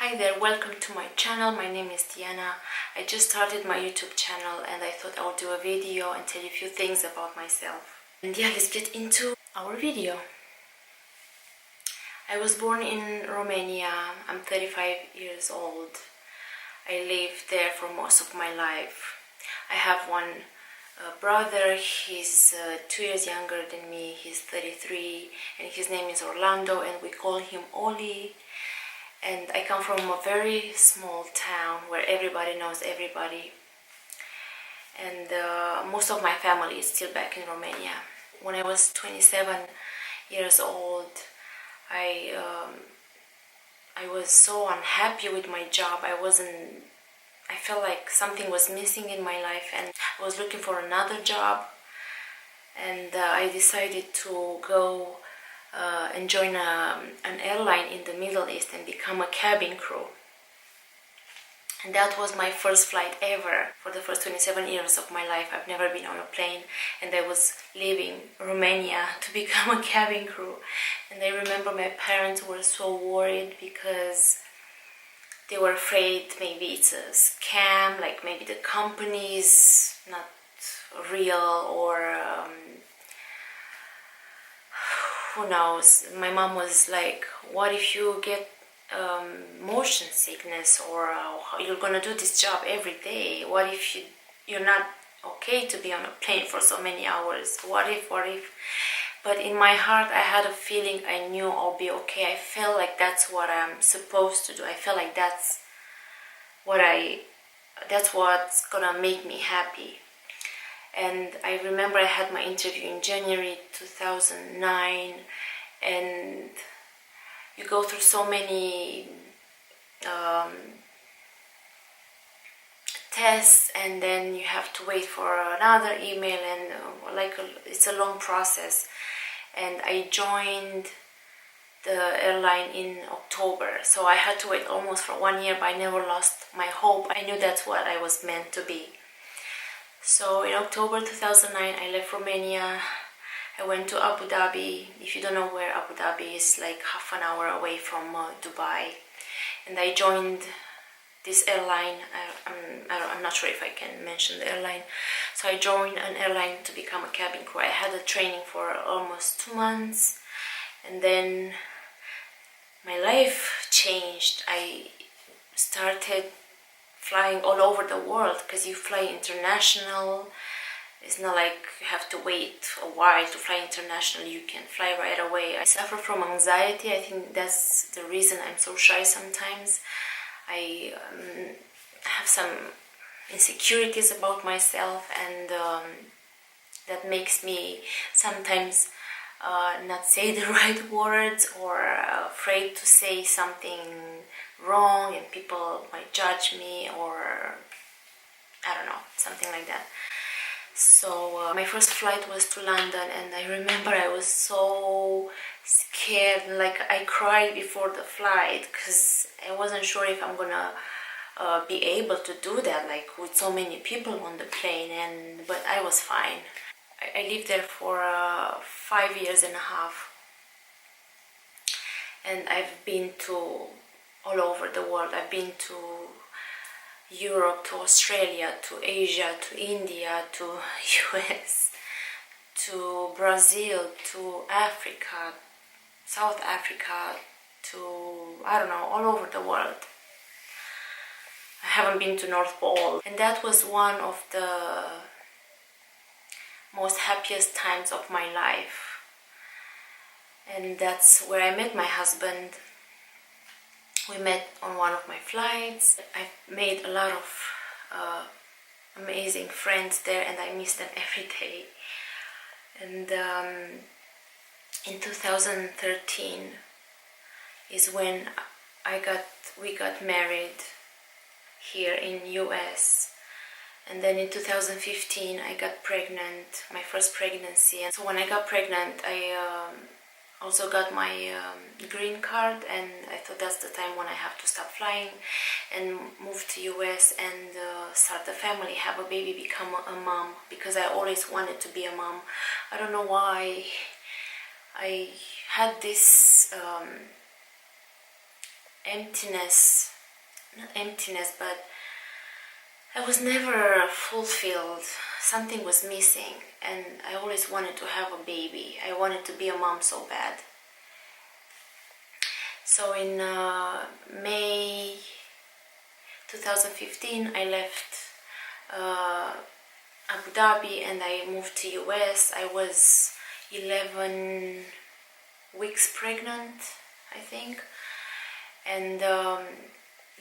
Hi there, welcome to my channel. My name is Diana. I just started my YouTube channel and I thought I would do a video and tell you a few things about myself. And yeah, let's get into our video. I was born in Romania. I'm 35 years old. I lived there for most of my life. I have one brother. He's 2 years younger than me. He's 33 and his name is Orlando and we call him Oli. And I come from a very small town where everybody knows everybody. And most of my family is still back in Romania. When I was 27 years old, I was so unhappy with my job. I felt like something was missing in my life and I was looking for another job. And I decided to go and join an airline in the Middle East and become a cabin crew. And that was my first flight ever. For the first 27 years of my life, I've never been on a plane, and I was leaving Romania to become a cabin crew. And I remember my parents were so worried because they were afraid maybe it's a scam, like maybe the company is not real, or who knows. My mom was like, what if you get motion sickness, or you're gonna do this job every day? What if you're not okay to be on a plane for so many hours? What if? But in my heart I had a feeling I knew I'll be okay. I felt like that's what I'm supposed to do. I felt like that's what's gonna make me happy. And I remember I had my interview in January 2009, and you go through so many tests, and then you have to wait for another email, and it's a long process. And I joined the airline in October, so I had to wait almost for 1 year, but I never lost my hope. I knew that's what I was meant to be. So in October 2009, I left Romania. I went to Abu Dhabi. If you don't know where Abu Dhabi is, like half an hour away from Dubai. And I joined this airline. I'm not sure if I can mention the airline. So I joined an airline to become a cabin crew. I had a training for almost 2 months. And then my life changed. I started flying all over the world, because you fly international. It's not like you have to wait a while to fly international. You can fly right away. I suffer from anxiety. I think that's the reason I'm so shy sometimes. I have some insecurities about myself, and that makes me sometimes not say the right words, or afraid to say something wrong and people might judge me, or I don't know, something like that. So my first flight was to London, and I remember I was so scared, like I cried before the flight, because I wasn't sure if I'm gonna be able to do that, like with so many people on the plane. But I was fine. I lived there for 5 years and a half, and I've been to all over the world. I've been to Europe, to Australia, to Asia, to India, to US, to Brazil, to Africa, South Africa, to, I don't know, all over the world. I haven't been to North Pole, and that was one of the most happiest times of my life. And that's where I met my husband. We met on one of my flights. I've made a lot of amazing friends there, and I miss them every day. And in 2013 is when we got married here in US. And then in 2015 I got pregnant, my first pregnancy. And so when I got pregnant, I also got my green card, and I thought that's the time when I have to stop flying and move to US and start a family, have a baby, become a mom, because I always wanted to be a mom. I don't know why. I had this emptiness not emptiness, but I was never fulfilled. Something was missing, and I always wanted to have a baby. I wanted to be a mom so bad. So in May 2015, I left Abu Dhabi and I moved to US. I was 11 weeks pregnant, I think. And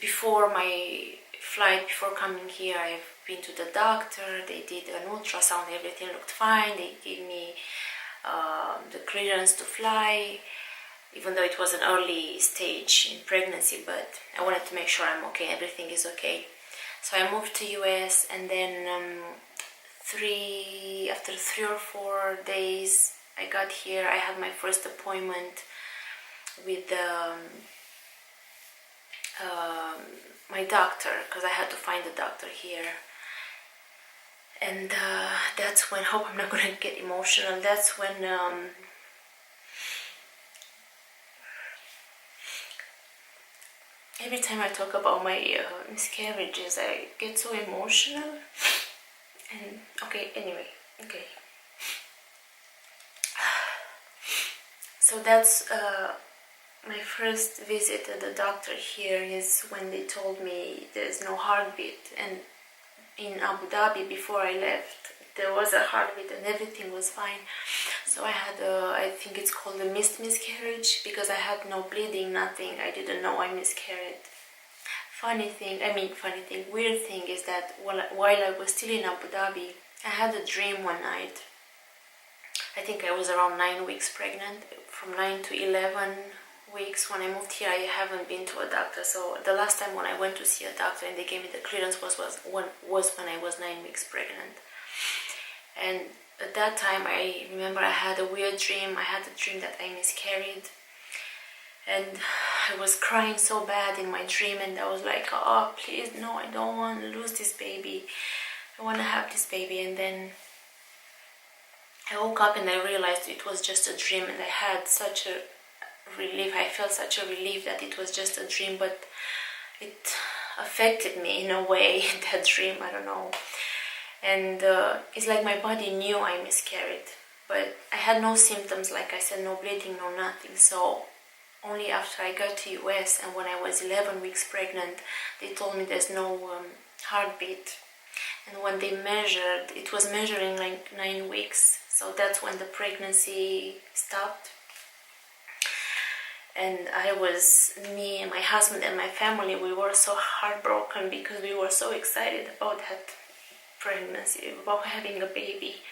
before my flight, before coming here, I've been to the doctor. They did an ultrasound, everything looked fine. They gave me the clearance to fly, even though it was an early stage in pregnancy, but I wanted to make sure I'm okay, everything is okay. So I moved to US, and then after 3 or 4 days I got here. I had my first appointment with my doctor, because I had to find a doctor here. And that's when, hope I'm not gonna get emotional, that's when every time I talk about my miscarriages, I get so emotional. And okay, anyway, okay. So that's my first visit at the doctor here is when they told me there's no heartbeat. And in Abu Dhabi, before I left, there was a heartbeat and everything was fine. So I had I think it's called a missed miscarriage, because I had no bleeding, nothing. I didn't know I miscarried. Weird thing is that while I was still in Abu Dhabi, I had a dream one night. I think I was around 9 weeks pregnant. From 9 to 11 weeks when I moved here, I haven't been to a doctor. So the last time when I went to see a doctor and they gave me the clearance was when I was 9 weeks pregnant. And at that time, I remember I had a weird dream. I had a dream that I miscarried. And I was crying so bad in my dream, and I was like, oh, please, no, I don't want to lose this baby. I want to have this baby. And then I woke up and I realized it was just a dream, and I had such a relief. I felt such a relief that it was just a dream, but it affected me in a way, that dream, I don't know. And it's like my body knew I miscarried, but I had no symptoms, like I said, no bleeding, no nothing. So only after I got to US and when I was 11 weeks pregnant, they told me there's no heartbeat. And when they measured, it was measuring like 9 weeks. So that's when the pregnancy stopped. And me and my husband and my family, we were so heartbroken because we were so excited about that pregnancy, about having a baby.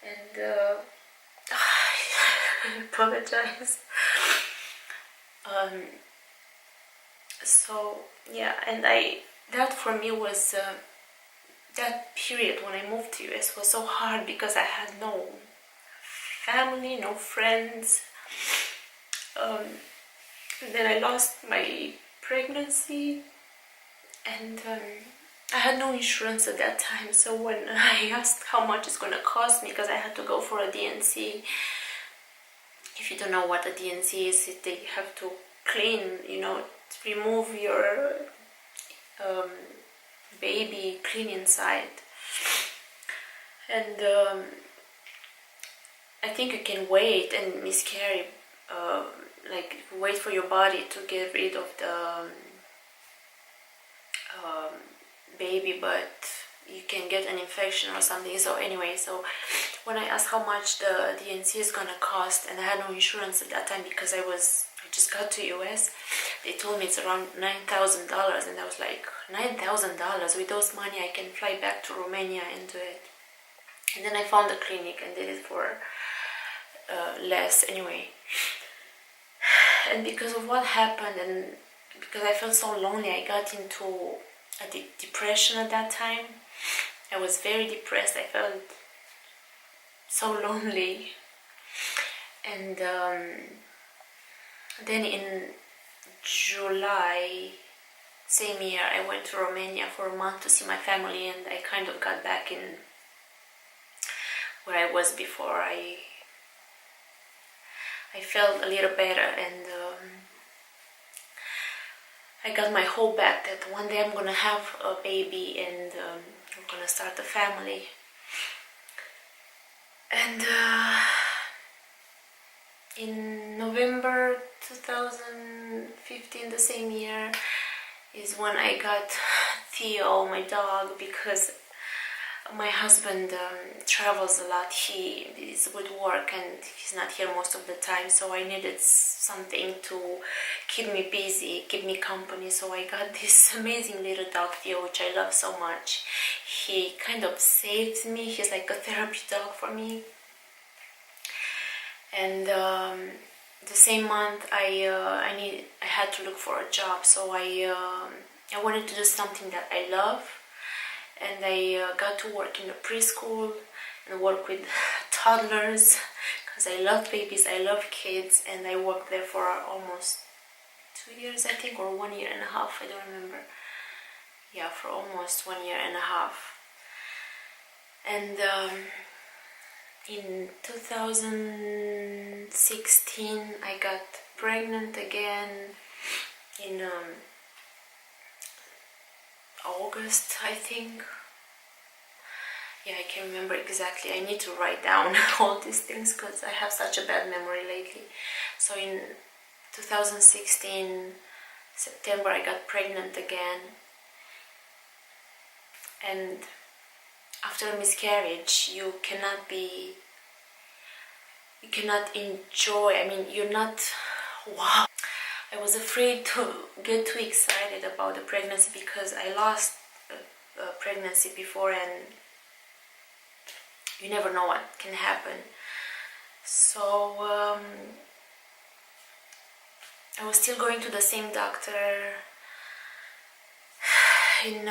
And I apologize. So yeah, and that for me was that period when I moved to US was so hard because I had no family, no friends. Then I lost my pregnancy, and I had no insurance at that time. So when I asked how much it's gonna cost me, because I had to go for a DNC. If you don't know what a DNC is, they have to clean, remove your baby, clean inside. And I think you can wait and miscarry, wait for your body to get rid of the baby, but you can get an infection or something. So anyway, so when I asked how much the DNC is gonna cost, and I had no insurance at that time because I just got to US, they told me it's around $9,000, and I was like, $9,000? With those money I can fly back to Romania and do it. And then I found a clinic and did it for less anyway. And because of what happened, and because I felt so lonely, I got into a depression at that time. I was very depressed. I felt so lonely. And then in July, same year, I went to Romania for a month to see my family, and I kind of got back in where I was before. I felt a little better, and I got my hope back that one day I'm gonna have a baby and we're gonna start a family. And in November 2015, the same year, is when I got Theo, my dog, because my husband travels a lot. He is with work and he's not here most of the time, so I needed something to keep me busy, keep me company. So I got this amazing little dog, Theo, which I love so much. He kind of saves me. He's like a therapy dog for me. And the same month I had to look for a job, so I wanted to do something that I love, and I got to work in a preschool and work with toddlers because I love babies, I love kids, and I worked there for almost 2 years, I think, or 1 year and a half, I don't remember. Yeah, for almost 1 year and a half. And in 2016 I got pregnant again in August, I think. Yeah, I can't remember exactly. I need to write down all these things because I have such a bad memory lately. So in 2016 September I got pregnant again, and after a miscarriage you cannot enjoy, I mean, you're not, wow. I was afraid to get too excited about the pregnancy because I lost a pregnancy before and you never know what can happen. So I was still going to the same doctor in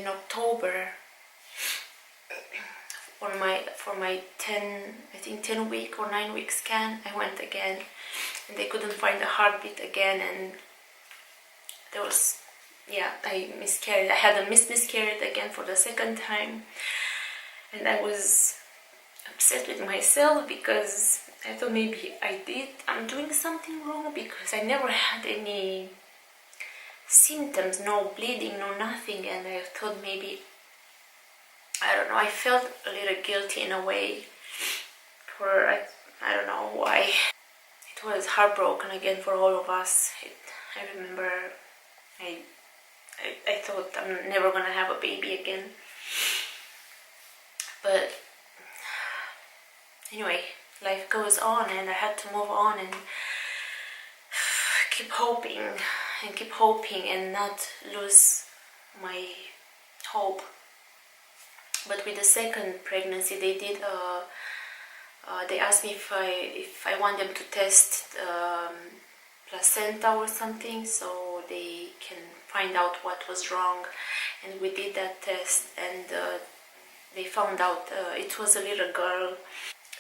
October for my 10 week or 9 week scan. I went again and they couldn't find the heartbeat again, and there was, yeah, I miscarried. I had a miscarriage again for the second time, and I was upset with myself because I thought maybe I'm doing something wrong because I never had any symptoms, no bleeding, no nothing, and I thought maybe, I don't know, I felt a little guilty in a way for, I don't know why. It was heartbroken again for all of us. I remember I thought I'm never gonna have a baby again. But anyway, life goes on and I had to move on and keep hoping and not lose my hope. But with the second pregnancy, they did. They asked me if I want them to test placenta or something, so they can find out what was wrong. And we did that test, and they found out it was a little girl,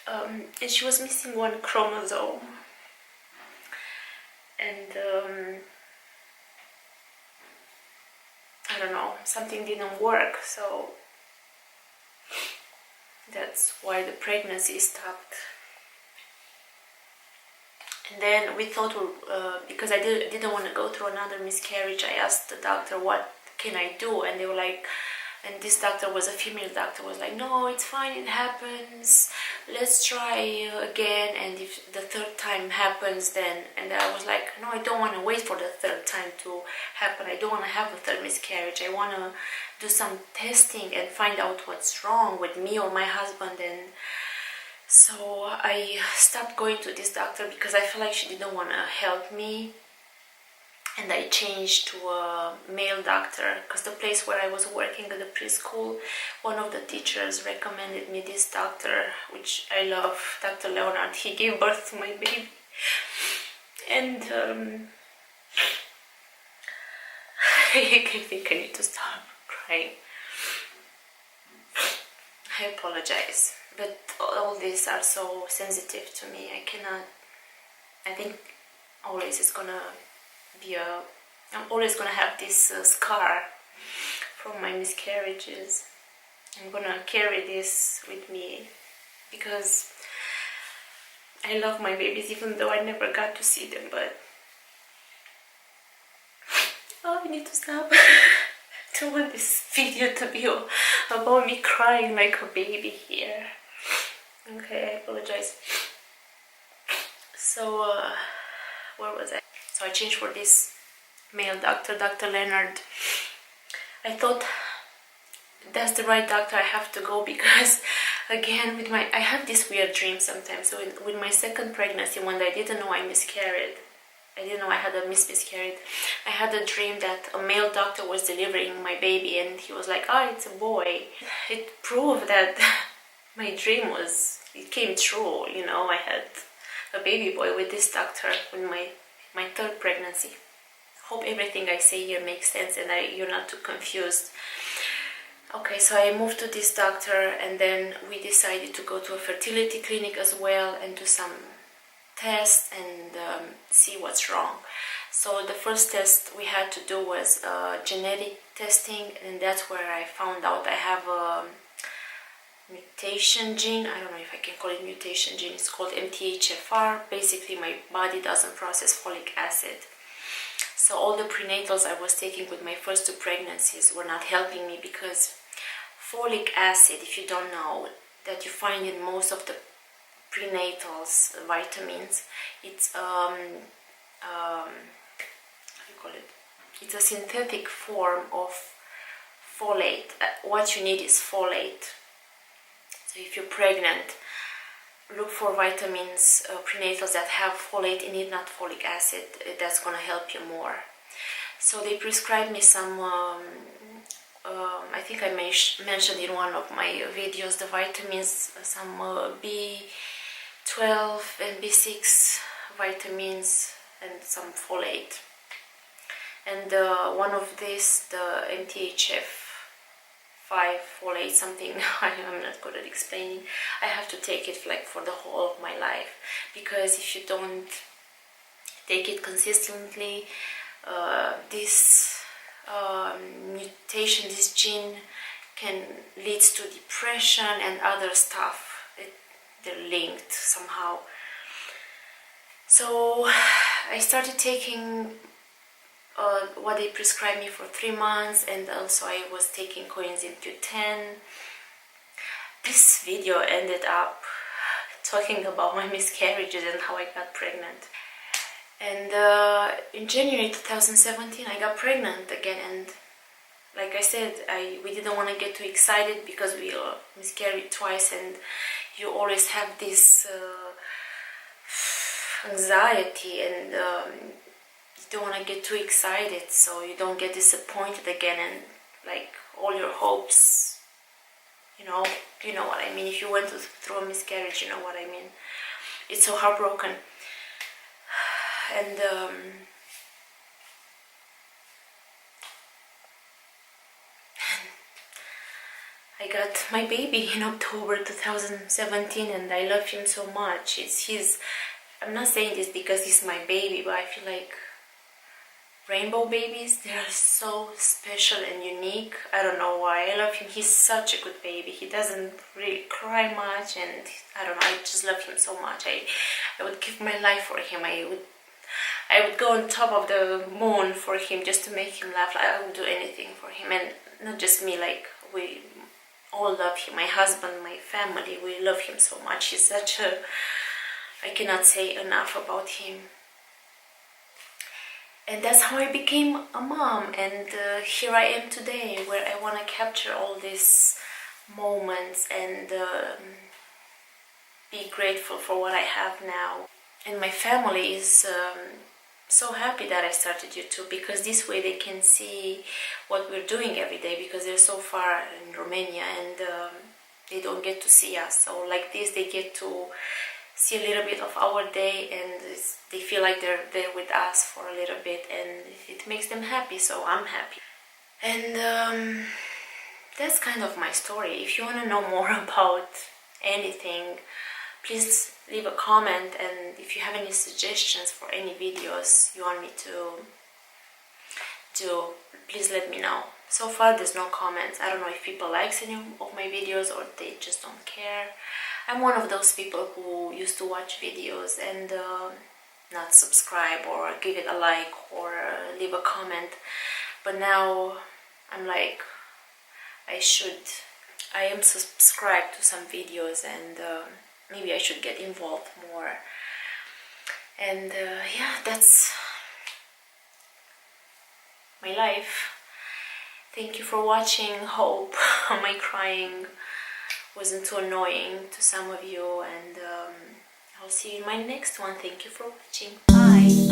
and she was missing one chromosome. And I don't know, something didn't work, so that's why the pregnancy stopped. And then we thought, because I didn't want to go through another miscarriage, I asked the doctor, what can I do? And they were like, and this doctor was a female doctor, was like, no, it's fine, it happens, let's try again, and if the third time happens, then. And I was like, no, I don't want to wait for the third time to happen. I don't want to have a third miscarriage. I want to do some testing and find out what's wrong with me or my husband. And so I stopped going to this doctor because I felt like she didn't want to help me. And I changed to a male doctor because the place where I was working at the preschool, one of the teachers recommended me this doctor, which I love, Dr. Leonard. He gave birth to my baby. And I think I need to stop crying. I apologize, but all these are so sensitive to me. I think always it's gonna I'm always gonna have this scar from my miscarriages. I'm gonna carry this with me because I love my babies, even though I never got to see them, but oh, I need to stop. I don't want this video to be about me crying like a baby here. Okay, I apologize. So, where was I? So I changed for this male doctor, Dr. Leonard. I thought that's the right doctor I have to go, because again, I have this weird dream sometimes. So with my second pregnancy, when I didn't know I miscarried, I didn't know I had a miscarried, I had a dream that a male doctor was delivering my baby, and he was like, oh, it's a boy. It proved that my dream it came true, you know. I had a baby boy with this doctor with my third pregnancy. Hope everything I say here makes sense and you're not too confused. Okay, so I moved to this doctor, and then we decided to go to a fertility clinic as well and do some tests and see what's wrong. So the first test we had to do was genetic testing, and that's where I found out I have a mutation gene. I don't know if I can call it mutation gene. It's called MTHFR. Basically, my body doesn't process folic acid. So all the prenatals I was taking with my first two pregnancies were not helping me, because folic acid, if you don't know, that you find in most of the prenatals vitamins, it's how do you call it? It's a synthetic form of folate. What you need is folate. So if you're pregnant, look for vitamins, prenatals that have folate in it, not folic acid. That's gonna help you more. So they prescribed me some, I think I mentioned in one of my videos, the vitamins, some B12 and B6 vitamins and some folate. And one of these, the MTHF5 folate, something I'm not good at explaining. I have to take it like for the whole of my life, because if you don't take it consistently, this mutation, this gene, can lead to depression and other stuff. They're linked somehow. So I started taking what they prescribed me for 3 months, and also I was taking coenzyme Q10. This video ended up talking about my miscarriages and how I got pregnant. And in January 2017 I got pregnant again, and like I said, we didn't want to get too excited because we miscarried twice, and you always have this anxiety, and you don't want to get too excited so you don't get disappointed again, and like all your hopes, you know what I mean. If you went through a miscarriage, you know what I mean. It's so heartbroken. And I got my baby in October 2017, and I love him so much. I'm not saying this because he's my baby, but I feel like rainbow babies, they are so special and unique. I don't know why. I love him. He's such a good baby. He doesn't really cry much, and I don't know, I just love him so much. I would give my life for him. I would go on top of the moon for him just to make him laugh. I would do anything for him, and not just me, like we all love him. My husband, my family, we love him so much. He's such a, I cannot say enough about him. And that's how I became a mom, and here I am today, where I want to capture all these moments and be grateful for what I have now. And my family is so happy that I started YouTube, because this way they can see what we're doing every day, because they're so far in Romania, and they don't get to see us. So like this, they get to see a little bit of our day, and they feel like they're there with us for a little bit, and it makes them happy, so I'm happy. And that's kind of my story. If you want to know more about anything, please leave a comment, and if you have any suggestions for any videos you want me to do, please let me know. So far there's no comments. I don't know if people like any of my videos or they just don't care. I'm one of those people who used to watch videos and not subscribe or give it a like or leave a comment. but now I'm like, I am subscribed to some videos, and maybe I should get involved more. And yeah, that's my life. Thank you for watching. Hope my crying wasn't too annoying to some of you, and I'll see you in my next one. Thank you for watching. Bye.